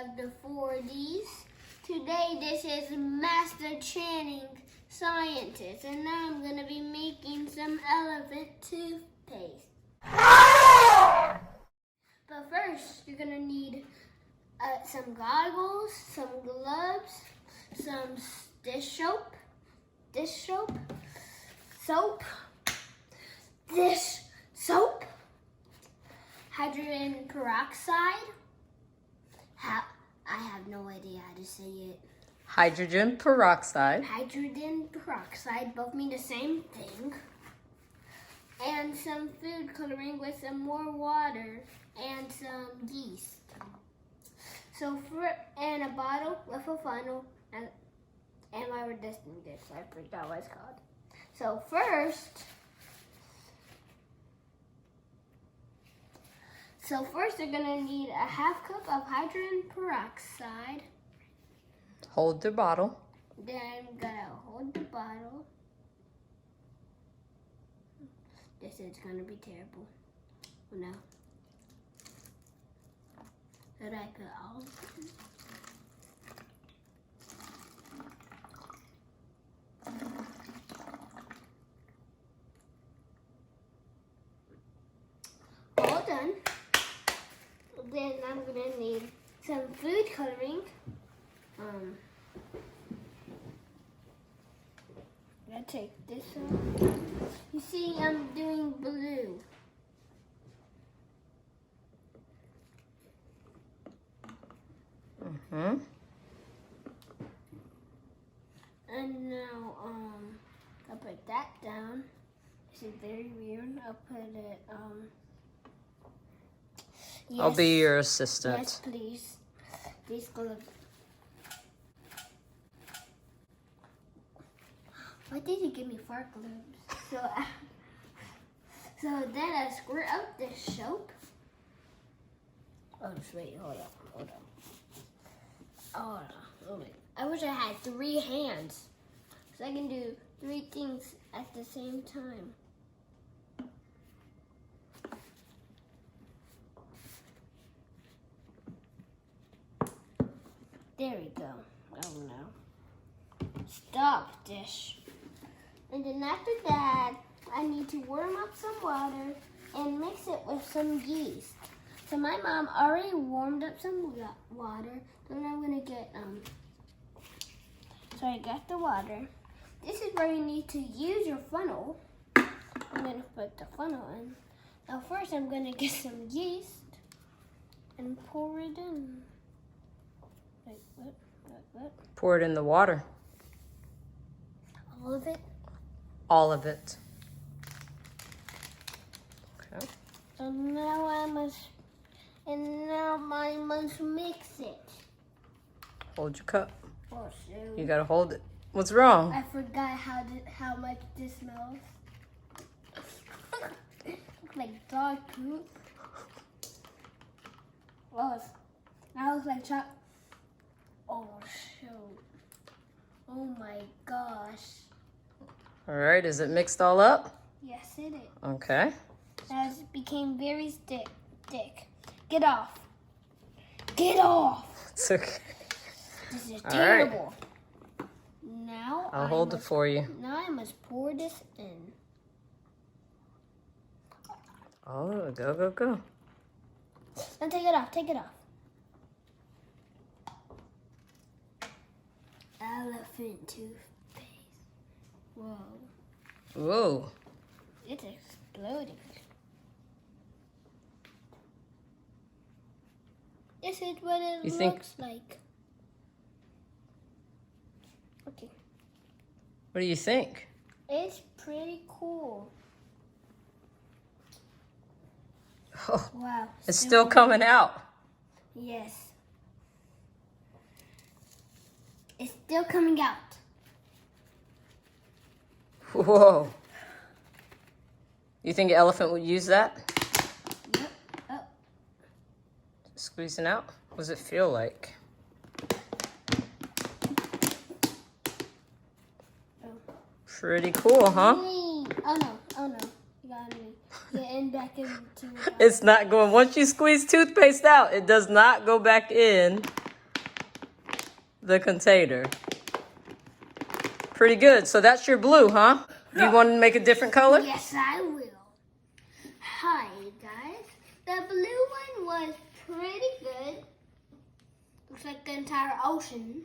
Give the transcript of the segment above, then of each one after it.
of the 4Ds. Today this is Master Channing, scientist, and now I'm going to be making some elephant toothpaste. But first, you're going to need some goggles, some gloves, some dish soap, hydrogen peroxide. I have no idea how to say it. Hydrogen peroxide. Hydrogen peroxide, both mean the same thing. And some food coloring with some more water and some yeast. And a bottle with a funnel and my resistant dish. I forgot what it's called. So first you're gonna need a half cup of hydrogen peroxide. Hold the bottle. Then I'm gonna hold the bottle. This is gonna be terrible. Oh no. Did I put all of them? All done. Then I'm gonna need some food coloring. I take this one. You see, I'm doing blue. And now, I'll put that down. This is very weird. I'll put it, yes. I'll be your assistant. Yes, please. These gloves. Why did you give me 4 gloves? So then I squirt out the soap. Oh, wait, hold on. Oh, wait. I wish I had 3 hands, so I can do 3 things at the same time. There we go. Oh no. Stop, dish. And then after that, I need to warm up some water and mix it with some yeast. So my mom already warmed up some water. Then I'm gonna get, so I got the water. This is where you need to use your funnel. I'm gonna put the funnel in. Now first I'm gonna get some yeast and pour it in. Wait, what? Pour it in the water. All of it? All of it. Okay. So now I must mix it. Hold your cup. Oh, shoot. You gotta hold it. What's wrong? I forgot how much this smells. Looks like dog poop. Oh, now looks like chocolate. Oh, shoot. Oh my gosh. All right, is it mixed all up? Yes, it is. Okay. Now it became very thick. Get off. Get off. It's okay. This is All terrible. Right. Now I'll hold it for you. Now I must pour this in. Oh, go. Now take it off. Elephant toothpaste. Whoa. It's exploding. This is what it looks like. Okay. What do you think? It's pretty cool. Oh, Wow. it's still coming out. Yes. It's still coming out. Whoa. You think an elephant would use that? Yep. Oh. Squeezing out? What does it feel like? Oh. Pretty cool, huh? Oh no. You got me. Getting back into It's not going. Once you squeeze toothpaste out, it does not go back in the container. Pretty good. So that's your blue, huh? Do you want to make a different color? Yes, I will. Hi, guys. The blue one was pretty good. Looks like the entire ocean.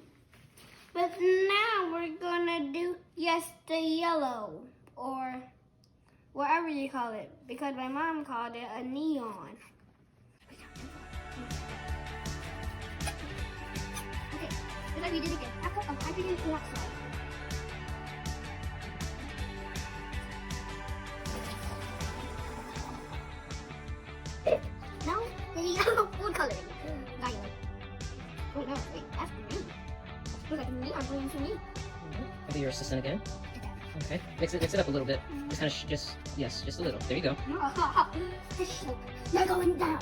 But now we're gonna do, yes, the yellow, or whatever you call it, because my mom called it a neon. Okay, just like we did again. I did it last slide. Now, the yellow food coloring. Not yellow. Oh no, wait, that's green. Looks like neon green to me. I'll be your assistant again. Okay. Mix it up a little bit. Just kind of, just a little. There you go. You're going down.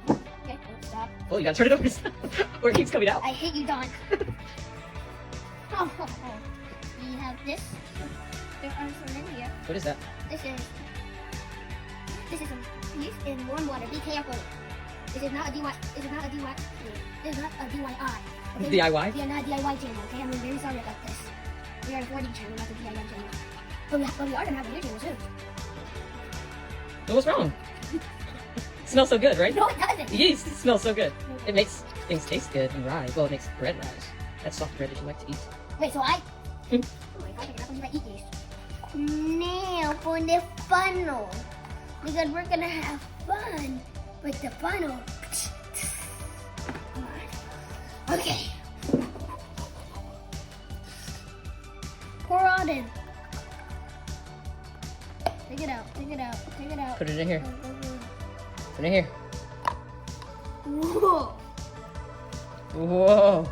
Okay, stop. Oh, you gotta turn it over, or it keeps coming out. I hate you, Don. We have this. There are some in here. What is that? This is some use in warm water. Be careful. This is not a DIY. This is not a DIY. This is not a DIY. Okay? DIY? We are not a DIY channel, okay? I'm very sorry about this. We are a 4D channel, not a DIY channel. But we are gonna have a new channel soon. Well, what's wrong? It smells so good, right? No, it doesn't. Yeast smells so good. It makes things taste good and rise. Well, it makes bread rise. That soft bread that you like to eat. Wait, so I... Oh my God, I can not eat yeast. Now for the funnel. Because we're gonna have fun with the funnel. Okay. Pour on in. Take it out, take it out, take it out. Put it in here. Put it in here. Whoa. Whoa.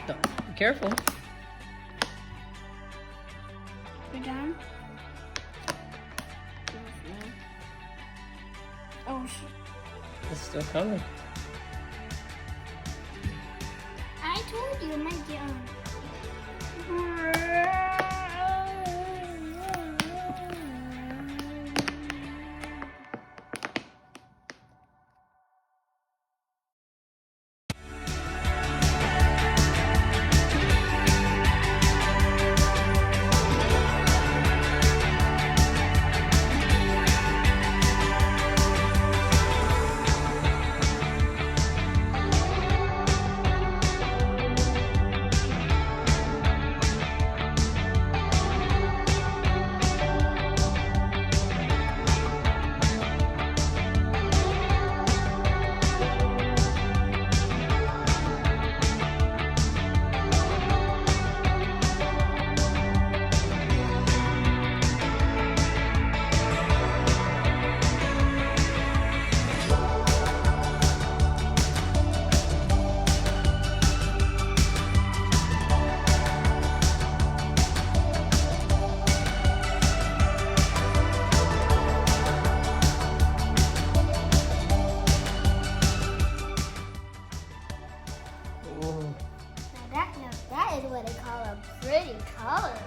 Don't. Be careful. You're done? Oh, shit. It's still coming. I told you it might get on. That is what they call a pretty color.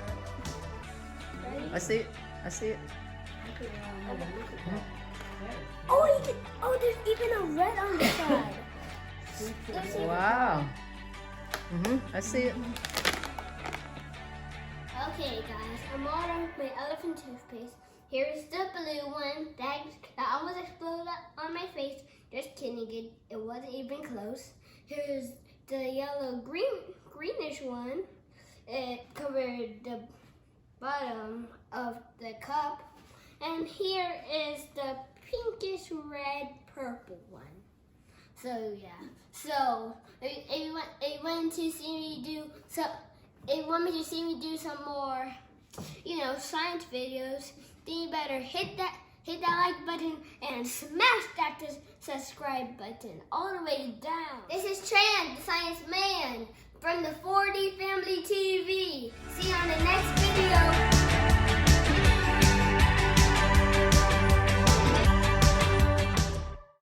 I see it. I see it. Oh, there's even a red on the side. Wow. I see it. Okay, guys, I'm on my elephant toothpaste. Here's the blue one that almost exploded on my face. Just kidding, it wasn't even close. Here's the yellow greenish one. It covered the bottom of the cup. And here is the pinkish red purple one. So yeah. So if you want to see me do some more, science videos, then you better hit that like button and smash that subscribe button all the way down. This is Tran, the Science Man, from the 4D Family TV. See you on the next video.